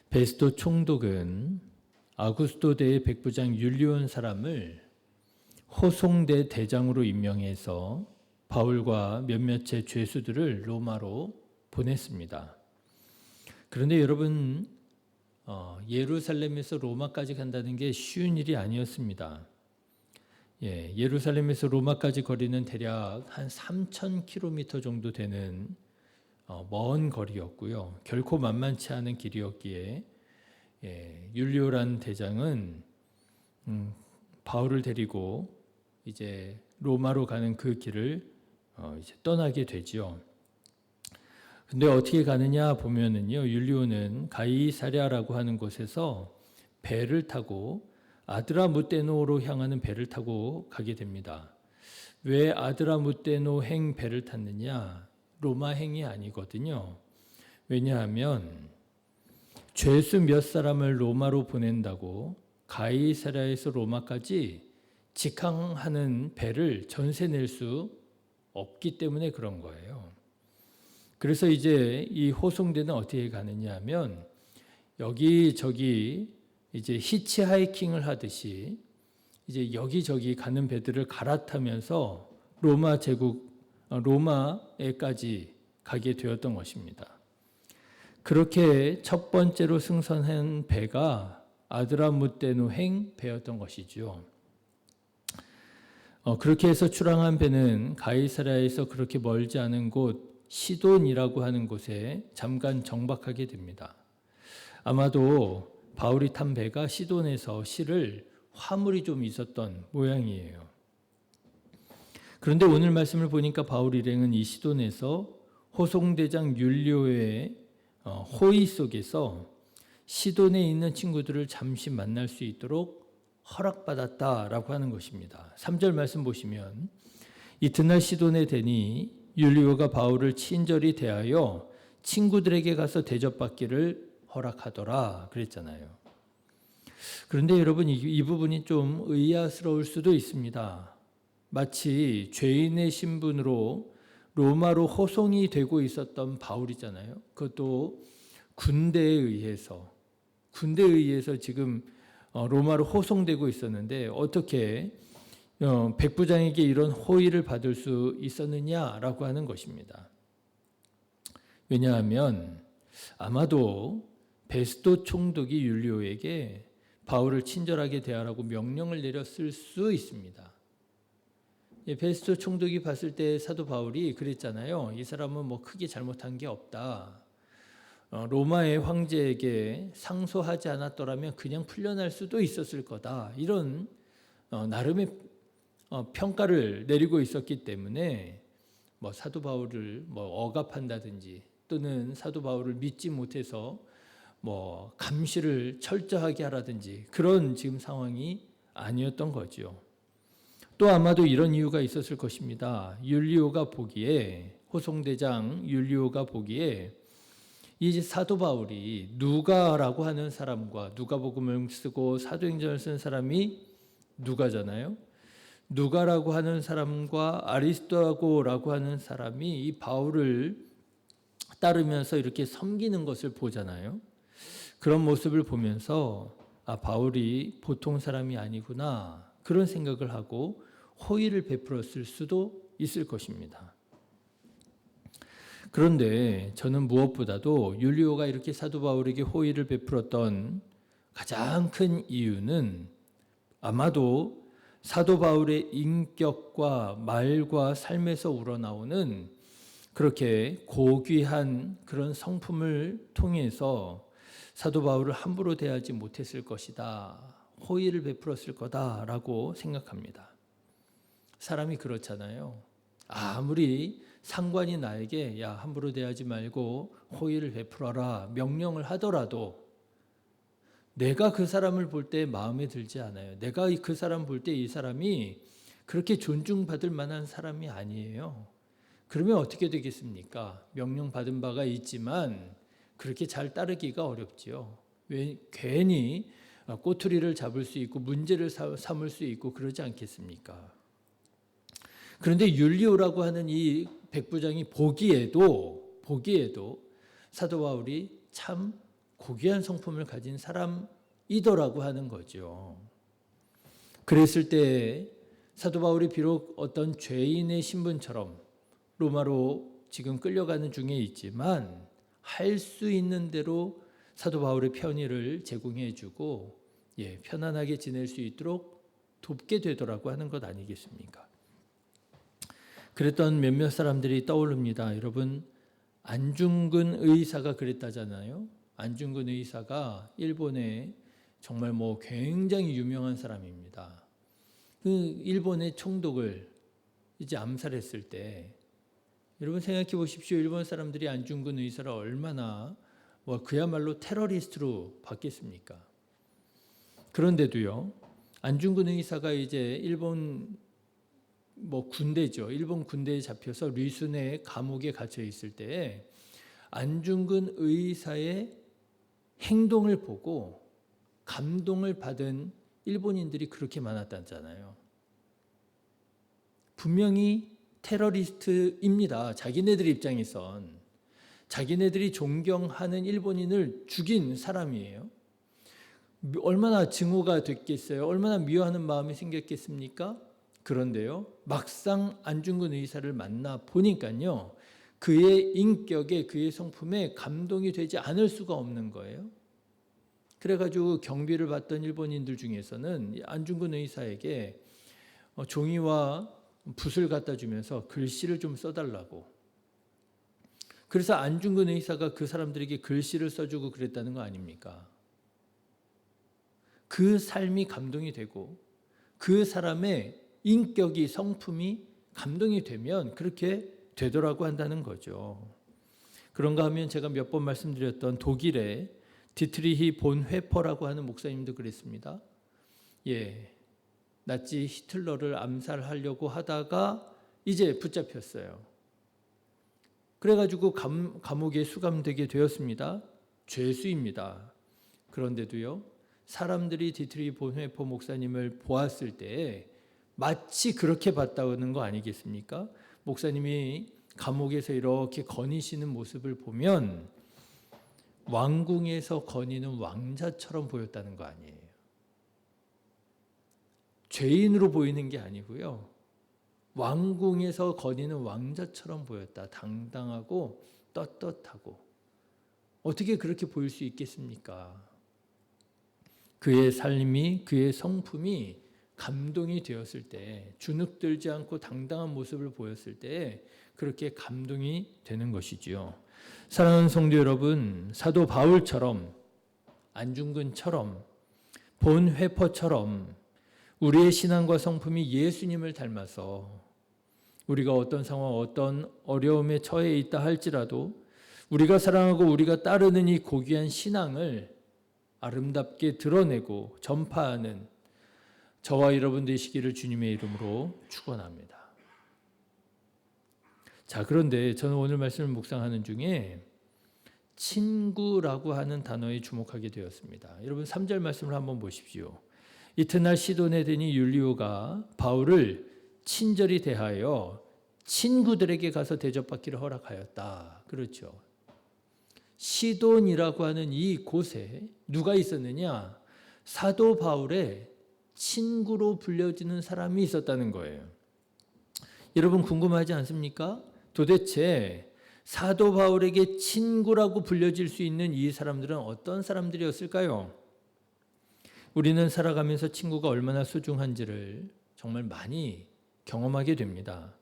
베스도 총독은 아구스도 대의 백부장 율리온 사람을 호송대 대장으로 임명해서 바울과 몇몇의 죄수들을 로마로 보냈습니다. 그런데 여러분, 예루살렘에서 로마까지 간다는 게 쉬운 일이 아니었습니다. 예루살렘에서 로마까지 거리는 대략 한 3,000km 정도 되는 먼 거리였고요. 결코 만만치 않은 길이었기에 율리오란 대장은 바울을 데리고 이제 로마로 가는 그 길을 이제 떠나게 되죠. 근데 어떻게 가느냐 보면은요, 율리오는 가이사랴라고 하는 곳에서 배를 타고 아드라무떼노로 향하는 배를 타고 가게 됩니다. 왜 아드라무떼노행 배를 탔느냐? 로마행이 아니거든요. 왜냐하면 죄수 몇 사람을 로마로 보낸다고 가이사랴에서 로마까지 직항하는 배를 전세 낼 수 없기 때문에 그런 거예요. 그래서 이제 이 호송대는 어떻게 가느냐 하면 여기저기 이제 히치하이킹을 하듯이 이제 여기저기 가는 배들을 갈아타면서 로마 제국, 로마에까지 가게 되었던 것입니다. 그렇게 첫 번째로 승선한 배가 아드라무떼노행 배였던 것이죠. 그렇게 해서 출항한 배는 가이사랴에서 그렇게 멀지 않은 곳 시돈이라고 하는 곳에 잠깐 정박하게 됩니다. 아마도 바울이 탄 배가 시돈에서 실을 화물이 좀 있었던 모양이에요. 그런데 오늘 말씀을 보니까 바울 일행은 이 시돈에서 호송대장 율리오의 호의 속에서 시돈에 있는 친구들을 잠시 만날 수 있도록 허락받았다라고 하는 것입니다. 3절 말씀 보시면 이튿날 시돈에 대니 율리오가 바울을 친절히 대하여 친구들에게 가서 대접받기를 허락하더라 그랬잖아요. 그런데 여러분 이 부분이 좀 의아스러울 수도 있습니다. 마치 죄인의 신분으로 로마로 호송이 되고 있었던 바울이잖아요. 그것도 군대에 의해서 지금 로마로 호송되고 있었는데 어떻게 백부장에게 이런 호의를 받을 수 있었느냐라고 하는 것입니다. 왜냐하면 아마도 베스도 총독이 율리오에게 바울을 친절하게 대하라고 명령을 내렸을 수 있습니다. 베스도 총독이 봤을 때 사도 바울이 그랬잖아요. 이 사람은 뭐 크게 잘못한 게 없다. 로마의 황제에게 상소하지 않았더라면 그냥 풀려날 수도 있었을 거다. 이런 나름의 평가를 내리고 있었기 때문에 뭐 사도 바울을 뭐 억압한다든지 또는 사도 바울을 믿지 못해서 뭐 감시를 철저하게 하라든지 그런 지금 상황이 아니었던 거죠. 또 아마도 이런 이유가 있었을 것입니다. 율리오가 보기에 호송대장 율리오가 보기에 이 사도 바울이 누가라고 하는 사람과 누가복음을 쓰고 사도행전을 쓴 사람이 누가잖아요. 누가라고 하는 사람과 아리스토고라고 하는 사람이 이 바울을 따르면서 이렇게 섬기는 것을 보잖아요. 그런 모습을 보면서 바울이 보통 사람이 아니구나 그런 생각을 하고 호의를 베풀었을 수도 있을 것입니다. 그런데 저는 무엇보다도 율리오가 이렇게 사도 바울에게 호의를 베풀었던 가장 큰 이유는 아마도 사도 바울의 인격과 말과 삶에서 우러나오는 그렇게 고귀한 그런 성품을 통해서 사도 바울을 함부로 대하지 못했을 것이다. 호의를 베풀었을 거다라고 생각합니다. 사람이 그렇잖아요. 아무리 상관이 나에게 야 함부로 대하지 말고 호의를 베풀어라 명령을 하더라도 내가 그 사람을 볼 때 마음에 들지 않아요. 내가 그 사람 볼 때 이 사람이 그렇게 존중받을 만한 사람이 아니에요. 그러면 어떻게 되겠습니까? 명령받은 바가 있지만 그렇게 잘 따르기가 어렵지요. 왜 괜히 꼬투리를 잡을 수 있고 문제를 삼을 수 있고 그러지 않겠습니까? 그런데 율리오라고 하는 이 백부장이 보기에도 사도 바울이 참 고귀한 성품을 가진 사람이더라고 하는 거죠. 그랬을 때 사도 바울이 비록 어떤 죄인의 신분처럼 로마로 지금 끌려가는 중에 있지만 할 수 있는 대로 사도 바울의 편의를 제공해 주고 편안하게 지낼 수 있도록 돕게 되더라고 하는 것 아니겠습니까? 그랬던 몇몇 사람들이 떠오릅니다. 여러분, 안중근 의사가 그랬다잖아요. 안중근 의사가 일본의 정말 굉장히 유명한 사람입니다. 그 일본의 총독을 이제 암살했을 때 여러분 생각해 보십시오. 일본 사람들이 안중근 의사를 얼마나 그야말로 테러리스트로 봤겠습니까? 그런데도요, 안중근 의사가 이제 일본 군대죠. 일본 군대에 잡혀서 리순의 감옥에 갇혀 있을 때 안중근 의사의 행동을 보고 감동을 받은 일본인들이 그렇게 많았다잖아요. 분명히 테러리스트입니다. 자기네들 입장에선. 자기네들이 존경하는 일본인을 죽인 사람이에요. 얼마나 증오가 됐겠어요? 얼마나 미워하는 마음이 생겼겠습니까? 그런데요, 막상 안중근 의사를 만나 보니까요, 그의 인격에, 그의 성품에 감동이 되지 않을 수가 없는 거예요. 그래가지고 경비를 받던 일본인들 중에서는 안중근 의사에게 종이와 붓을 갖다 주면서 글씨를 좀 써달라고. 그래서 안중근 의사가 그 사람들에게 글씨를 써주고 그랬다는 거 아닙니까? 그 삶이 감동이 되고 그 사람의 인격이, 성품이 감동이 되면 그렇게 되더라고 한다는 거죠. 그런가 하면 제가 몇 번 말씀드렸던 독일의 디트리히 본 회퍼라고 하는 목사님도 그랬습니다. 나치 히틀러를 암살하려고 하다가 이제 붙잡혔어요. 그래가지고 감옥에 수감되게 되었습니다. 죄수입니다. 그런데도요, 사람들이 디트리히 본 회퍼 목사님을 보았을 때 마치 그렇게 봤다는 거 아니겠습니까? 목사님이 감옥에서 이렇게 거니시는 모습을 보면 왕궁에서 거니는 왕자처럼 보였다는 거 아니에요. 죄인으로 보이는 게 아니고요. 왕궁에서 거니는 왕자처럼 보였다. 당당하고 떳떳하고. 어떻게 그렇게 보일 수 있겠습니까? 그의 삶이, 그의 성품이 감동이 되었을 때, 주눅들지 않고 당당한 모습을 보였을 때 그렇게 감동이 되는 것이지요. 사랑하는 성도 여러분, 사도 바울처럼, 안중근처럼, 본 회퍼처럼 우리의 신앙과 성품이 예수님을 닮아서 우리가 어떤 상황, 어떤 어려움에 처해 있다 할지라도 우리가 사랑하고 우리가 따르는 이 고귀한 신앙을 아름답게 드러내고 전파하는 저와 여러분 되시기를 주님의 이름으로 축원합니다. 자, 그런데 저는 오늘 말씀을 묵상하는 중에 친구라고 하는 단어에 주목하게 되었습니다. 여러분 3절 말씀을 한번 보십시오. 이튿날 시돈에 드니 율리오가 바울을 친절히 대하여 친구들에게 가서 대접받기를 허락하였다. 그렇죠. 시돈이라고 하는 이 곳에 누가 있었느냐? 사도 바울의 친구로 불려지는 사람이 있었다는 거예요. 여러분 궁금하지 않습니까? 도대체 사도 바울에게 친구라고 불려질 수 있는 이 사람들은 어떤 사람들이었을까요? 우리는 살아가면서 친구가 얼마나 소중한지를 정말 많이 경험하게 됩니다.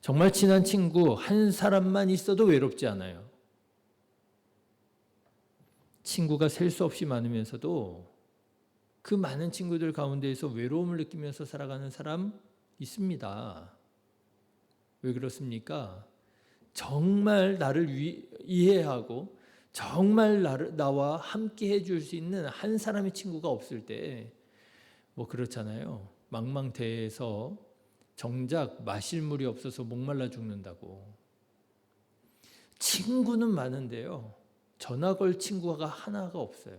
정말 친한 친구 한 사람만 있어도 외롭지 않아요. 친구가 셀 수 없이 많으면서도 그 많은 친구들 가운데에서 외로움을 느끼면서 살아가는 사람 있습니다. 왜 그렇습니까? 정말 나를 이해하고 정말 나와 함께 해줄 수 있는 한 사람의 친구가 없을 때 그렇잖아요. 망망대해에서 정작 마실 물이 없어서 목말라 죽는다고. 친구는 많은데요. 전화 걸 친구가 하나가 없어요.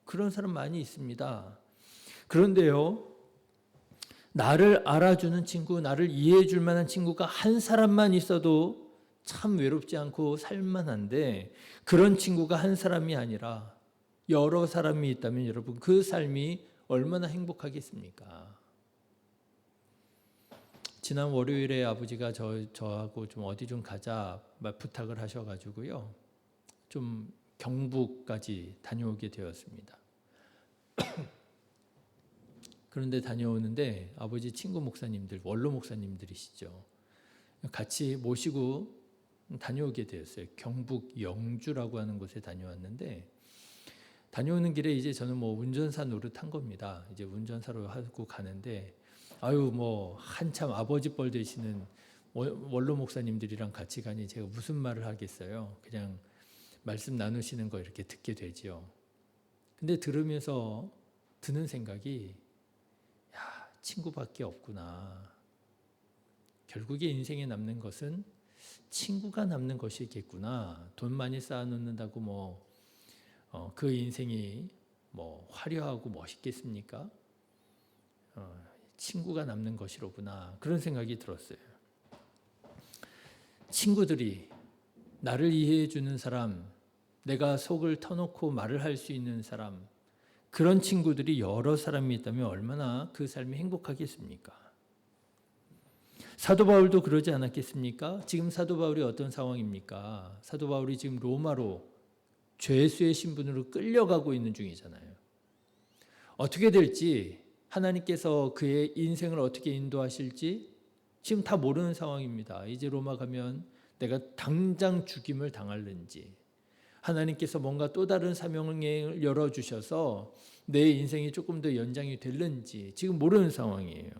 그런 사람 많이 있습니다. 그런데요, 나를 알아주는 친구, 나를 이해해 줄 만한 친구가 한 사람만 있어도 참 외롭지 않고 살만한데 그런 친구가 한 사람이 아니라 여러 사람이 있다면 여러분 그 삶이 얼마나 행복하겠습니까? 지난 월요일에 아버지가 저하고 좀 어디 좀 가자 부탁을 하셔가지고요. 좀 경북까지 다녀오게 되었습니다. 그런데 다녀오는데 아버지 친구 목사님들, 원로 목사님들이시죠. 같이 모시고 다녀오게 되었어요. 경북 영주라고 하는 곳에 다녀왔는데 다녀오는 길에 이제 저는 뭐 운전사 노릇한 겁니다. 이제 운전사로 하고 가는데 한참 아버지 뻘 되시는 원로 목사님들이랑 같이 가니 제가 무슨 말을 하겠어요. 그냥 말씀 나누시는 거 이렇게 듣게 되지요. 근데 들으면서 드는 생각이 친구밖에 없구나. 결국에 인생에 남는 것은 친구가 남는 것이겠구나. 돈 많이 쌓아놓는다고 그 인생이 화려하고 멋있겠습니까? 친구가 남는 것이로구나. 그런 생각이 들었어요. 친구들이 나를 이해해 주는 사람, 내가 속을 터놓고 말을 할 수 있는 사람, 그런 친구들이 여러 사람이 있다면 얼마나 그 삶이 행복하겠습니까? 사도 바울도 그러지 않았겠습니까? 지금 사도 바울이 어떤 상황입니까? 사도 바울이 지금 로마로 죄수의 신분으로 끌려가고 있는 중이잖아요. 어떻게 될지, 하나님께서 그의 인생을 어떻게 인도하실지 지금 다 모르는 상황입니다. 이제 로마 가면 내가 당장 죽임을 당할는지, 하나님께서 뭔가 또 다른 사명을 열어주셔서 내 인생이 조금 더 연장이 될는지 지금 모르는 상황이에요.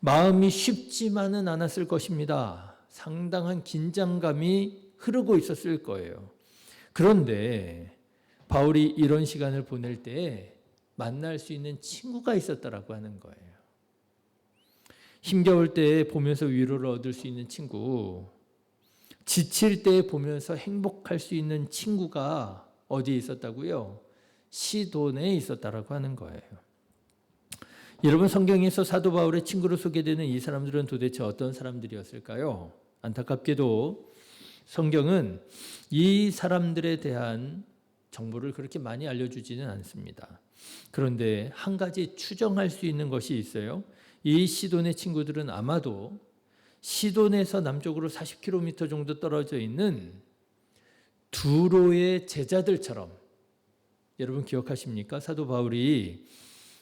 마음이 쉽지만은 않았을 것입니다. 상당한 긴장감이 흐르고 있었을 거예요. 그런데 바울이 이런 시간을 보낼 때 만날 수 있는 친구가 있었다라고 하는 거예요. 힘겨울 때 보면서 위로를 얻을 수 있는 친구, 지칠 때 보면서 행복할 수 있는 친구가 어디에 있었다고요? 시돈에 있었다라고 하는 거예요. 여러분, 성경에서 사도 바울의 친구로 소개되는 이 사람들은 도대체 어떤 사람들이었을까요? 안타깝게도 성경은 이 사람들에 대한 정보를 그렇게 많이 알려주지는 않습니다. 그런데 한 가지 추정할 수 있는 것이 있어요. 이 시돈의 친구들은 아마도 시돈에서 남쪽으로 40km 정도 떨어져 있는 두로의 제자들처럼, 여러분 기억하십니까? 사도 바울이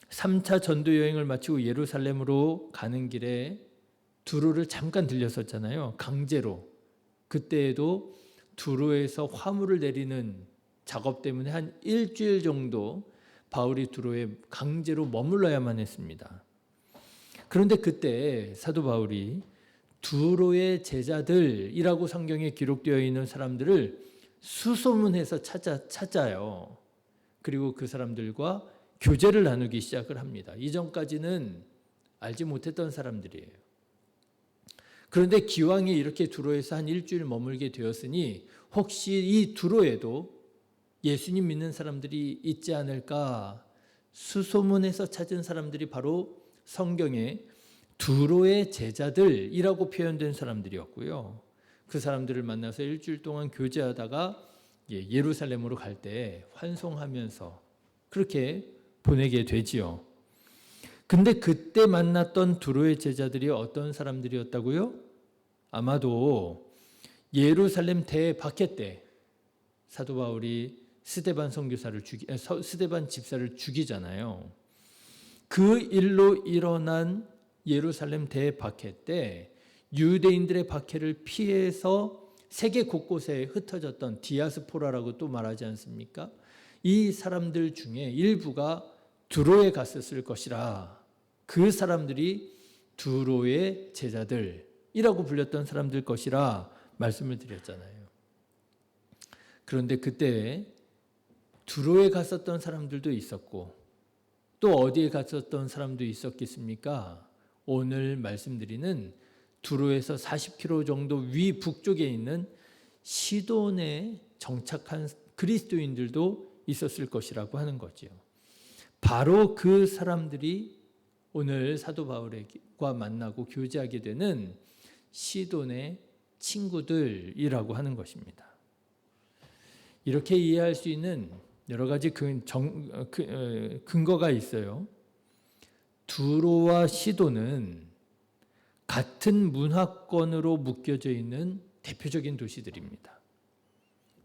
3차 전도 여행을 마치고 예루살렘으로 가는 길에 두로를 잠깐 들렸었잖아요. 강제로. 그때에도 두로에서 화물을 내리는 작업 때문에 한 일주일 정도 바울이 두로에 강제로 머물러야만 했습니다. 그런데 그때 사도 바울이 두로의 제자들이라고 성경에 기록되어 있는 사람들을 수소문해서 찾아요. 그리고 그 사람들과 교제를 나누기 시작을 합니다. 이전까지는 알지 못했던 사람들이에요. 그런데 기왕이 이렇게 두로에서 한 일주일 머물게 되었으니 혹시 이 두로에도 예수님 믿는 사람들이 있지 않을까 수소문해서 찾은 사람들이 바로 성경에 두로의 제자들이라고 표현된 사람들이었고요. 그 사람들을 만나서 일주일 동안 교제하다가 예루살렘으로 갈 때 환송하면서 그렇게 보내게 되지요. 근데 그때 만났던 두로의 제자들이 어떤 사람들이었다고요? 아마도 예루살렘 대박해 때 사도 바울이 스데반 스데반 집사를 죽이잖아요. 그 일로 일어난 예루살렘 대박해 때 유대인들의 박해를 피해서 세계 곳곳에 흩어졌던 디아스포라라고 또 말하지 않습니까? 이 사람들 중에 일부가 두로에 갔었을 것이라, 그 사람들이 두로의 제자들이라고 불렸던 사람들 것이라 말씀을 드렸잖아요. 그런데 그때 두로에 갔었던 사람들도 있었고 또 어디에 갔었던 사람도 있었겠습니까? 오늘 말씀드리는 두로에서 40km 정도 위 북쪽에 있는 시돈에 정착한 그리스도인들도 있었을 것이라고 하는 거지요. 바로 그 사람들이 오늘 사도 바울과 만나고 교제하게 되는 시돈의 친구들이라고 하는 것입니다. 이렇게 이해할 수 있는 여러 가지 근거가 있어요. 두로와 시도는 같은 문화권으로 묶여져 있는 대표적인 도시들입니다.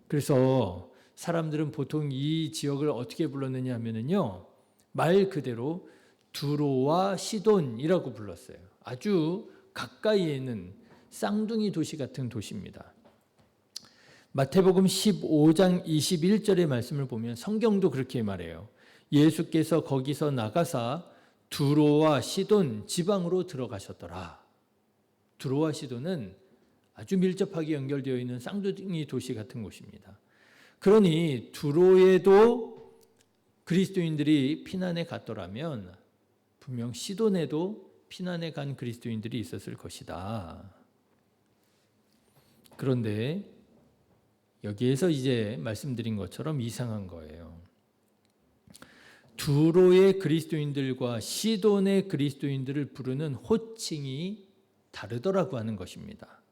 그래서 사람들은 보통 이 지역을 어떻게 불렀느냐 하면요, 말 그대로 두로와 시돈이라고 불렀어요. 아주 가까이에 있는 쌍둥이 도시 같은 도시입니다. 마태복음 15장 21절의 말씀을 보면 성경도 그렇게 말해요. 예수께서 거기서 나가사 두로와 시돈 지방으로 들어가셨더라. 두로와 시돈은 아주 밀접하게 연결되어 있는 쌍둥이 도시 같은 곳입니다. 그러니 두로에도 그리스도인들이 피난에 갔더라면 분명 시돈에도 피난에 간 그리스도인들이 있었을 것이다. 그런데 여기에서 이제 말씀드린 것처럼 이상한 거예요. 두로의 그리스도인들과 시돈의 그리스도인들을 부르는 호칭이 다르더라고 하는 것입니다.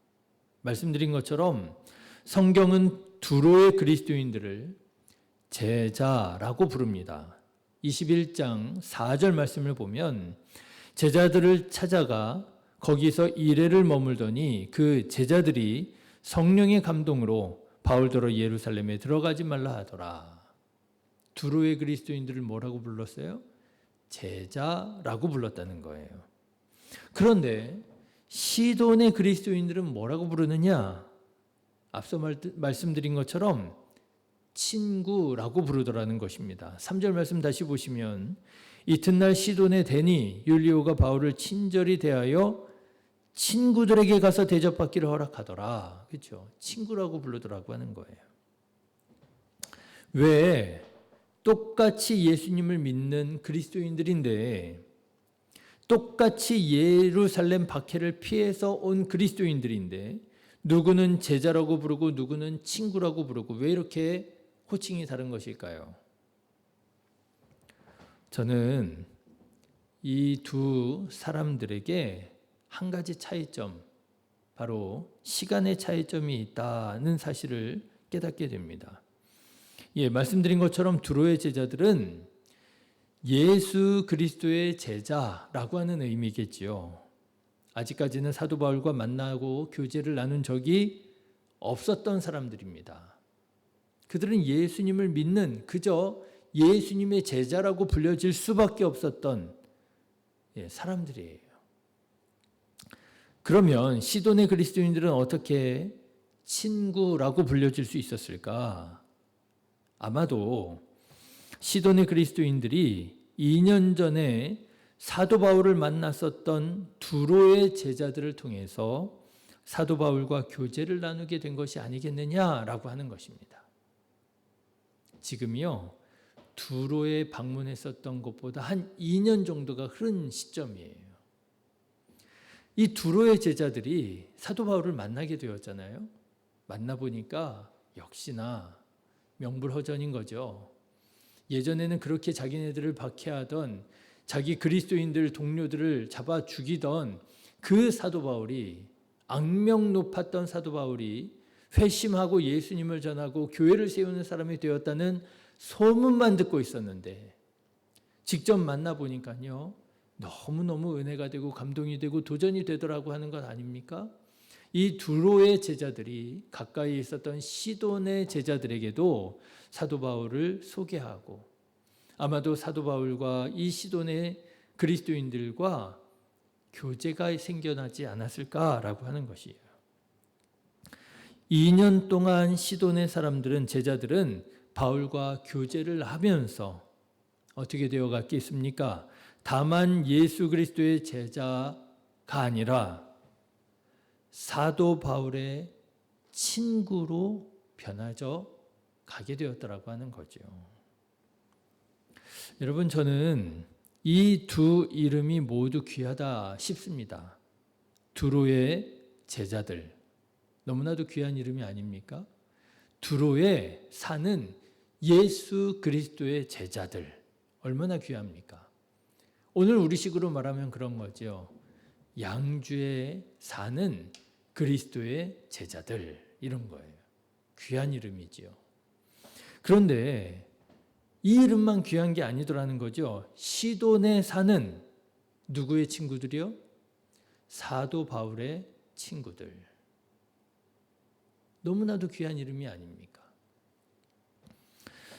말씀드린 것처럼 성경은 두로의 그리스도인들을 제자라고 부릅니다. 21장 4절 말씀을 보면 제자들을 찾아가 거기서 이레를 머물더니 그 제자들이 성령의 감동으로 바울더러 예루살렘에 들어가지 말라 하더라. 두로의 그리스도인들을 뭐라고 불렀어요? 제자라고 불렀다는 거예요. 그런데 시돈의 그리스도인들은 뭐라고 부르느냐? 앞서 말씀드린 것처럼 친구라고 부르더라는 것입니다. 3절 말씀 다시 보시면 이튿날 시돈에 대니 율리오가 바울을 친절히 대하여 친구들에게 가서 대접받기를 허락하더라. 그렇죠? 친구라고 부르더라고 하는 거예요. 왜 똑같이 예수님을 믿는 그리스도인들인데 똑같이 예루살렘 박해를 피해서 온 그리스도인들인데 누구는 제자라고 부르고 누구는 친구라고 부르고 왜 이렇게 호칭이 다른 것일까요? 저는 이 두 사람들에게 한 가지 차이점, 바로 시간의 차이점이 있다는 사실을 깨닫게 됩니다. 말씀드린 것처럼 두로의 제자들은 예수 그리스도의 제자라고 하는 의미겠지요. 아직까지는 사도 바울과 만나고 교제를 나눈 적이 없었던 사람들입니다. 그들은 예수님을 믿는 그저 예수님의 제자라고 불려질 수밖에 없었던 사람들이에요. 그러면 시돈의 그리스도인들은 어떻게 친구라고 불려질 수 있었을까? 아마도 시돈의 그리스도인들이 2년 전에 사도 바울을 만났었던 두로의 제자들을 통해서 사도 바울과 교제를 나누게 된 것이 아니겠느냐라고 하는 것입니다. 지금요, 두로에 방문했었던 것보다 한 2년 정도가 흐른 시점이에요. 이 두로의 제자들이 사도 바울을 만나게 되었잖아요. 만나보니까 역시나 명불허전인 거죠. 예전에는 그렇게 자기네들을 박해하던 자기 그리스도인들 동료들을 잡아 죽이던 그 사도 바울이, 악명 높았던 사도 바울이 회심하고 예수님을 전하고 교회를 세우는 사람이 되었다는 소문만 듣고 있었는데 직접 만나보니까요, 너무너무 은혜가 되고 감동이 되고 도전이 되더라고 하는 것 아닙니까? 이 두로의 제자들이 가까이 있었던 시돈의 제자들에게도 사도 바울을 소개하고 아마도 사도 바울과 이 시돈의 그리스도인들과 교제가 생겨나지 않았을까라고 하는 것이에요. 2년 동안 시돈의 사람들은, 제자들은 바울과 교제를 하면서 어떻게 되어 갔겠습니까? 다만 예수 그리스도의 제자가 아니라 사도 바울의 친구로 변화져 가게 되었더라고 하는 거죠. 여러분, 저는 이 두 이름이 모두 귀하다 싶습니다. 두로의 제자들, 너무나도 귀한 이름이 아닙니까? 두로에 사는 예수 그리스도의 제자들, 얼마나 귀합니까? 오늘 우리식으로 말하면 그런 거죠. 양주에 사는 그리스도의 제자들 이런 거예요. 귀한 이름이지요. 그런데 이 이름만 귀한 게 아니더라는 거죠. 시돈에 사는 누구의 친구들이요? 사도 바울의 친구들. 너무나도 귀한 이름이 아닙니까?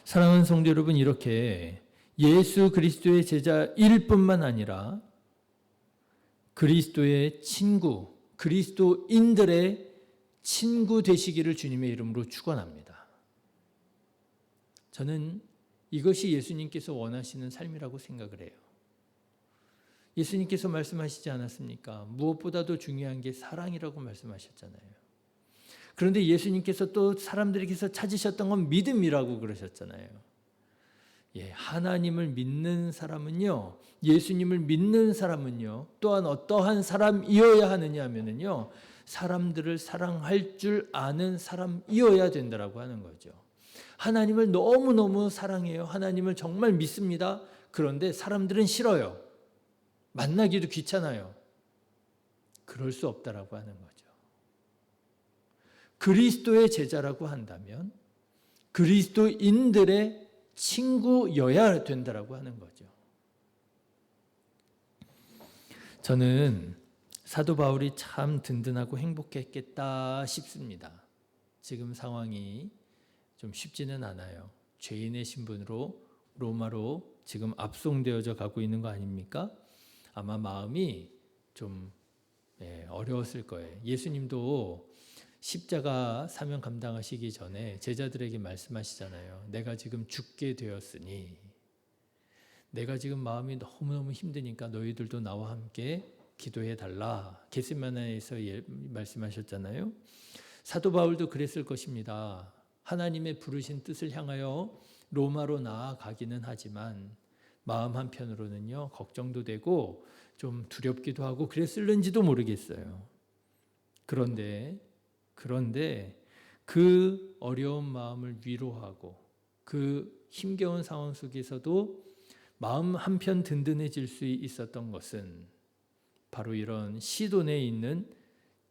사랑하는 성도 여러분, 이렇게 예수 그리스도의 제자일 뿐만 아니라 그리스도의 친구, 그리스도인들의 친구 되시기를 주님의 이름으로 축원합니다. 저는 이것이 예수님께서 원하시는 삶이라고 생각을 해요. 예수님께서 말씀하시지 않았습니까? 무엇보다도 중요한 게 사랑이라고 말씀하셨잖아요. 그런데 예수님께서 또 사람들에게서 찾으셨던 건 믿음이라고 그러셨잖아요. 하나님을 믿는 사람은요, 예수님을 믿는 사람은요, 또한 어떠한 사람이어야 하느냐 하면은요, 사람들을 사랑할 줄 아는 사람이어야 된다라고 하는 거죠. 하나님을 너무너무 사랑해요. 하나님을 정말 믿습니다. 그런데 사람들은 싫어요. 만나기도 귀찮아요. 그럴 수 없다라고 하는 거죠. 그리스도의 제자라고 한다면 그리스도인들의 친구여야 된다라고 하는 거죠. 저는 사도 바울이 참 든든하고 행복했겠다 싶습니다. 지금 상황이 좀 쉽지는 않아요. 죄인의 신분으로 로마로 지금 압송되어져 가고 있는 거 아닙니까? 아마 마음이 좀 어려웠을 거예요. 예수님도 십자가 사명 감당하시기 전에 제자들에게 말씀하시잖아요. 내가 지금 죽게 되었으니, 내가 지금 마음이 너무너무 힘드니까 너희들도 나와 함께 기도해 달라. 겟세마네에서 말씀하셨잖아요. 사도 바울도 그랬을 것입니다. 하나님의 부르신 뜻을 향하여 로마로 나아가기는 하지만 마음 한편으로는요, 걱정도 되고 좀 두렵기도 하고 그랬을는지도 모르겠어요. 그런데 그 어려운 마음을 위로하고 그 힘겨운 상황 속에서도 마음 한편 든든해질 수 있었던 것은 바로 이런 시돈에 있는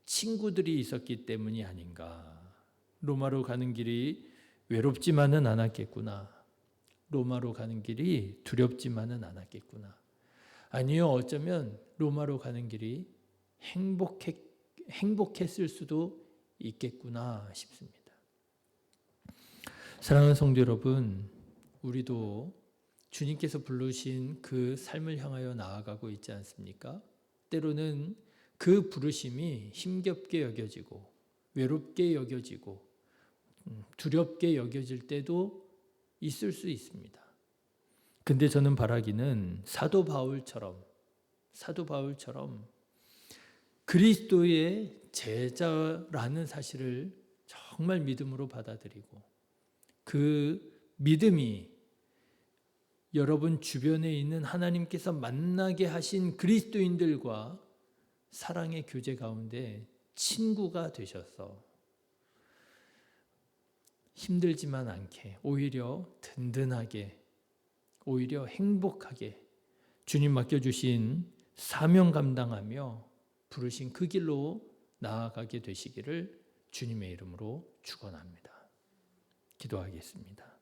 친구들이 있었기 때문이 아닌가. 로마로 가는 길이 외롭지만은 않았겠구나. 로마로 가는 길이 두렵지만은 않았겠구나. 아니요, 어쩌면 로마로 가는 길이 행복했을 수도 있겠구나 싶습니다. 사랑하는 성도 여러분, 우리도 주님께서 부르신 그 삶을 향하여 나아가고 있지 않습니까? 때로는 그 부르심이 힘겹게 여겨지고 외롭게 여겨지고 두렵게 여겨질 때도 있을 수 있습니다. 근데 저는 바라기는 사도 바울처럼 그리스도의 제자라는 사실을 정말 믿음으로 받아들이고 그 믿음이 여러분 주변에 있는 하나님께서 만나게 하신 그리스도인들과 사랑의 교제 가운데 친구가 되셔서 힘들지만 않게, 오히려 든든하게, 오히려 행복하게 주님 맡겨주신 사명 감당하며 부르신 그 길로 나아가게 되시기를 주님의 이름으로 축원합니다. 기도하겠습니다.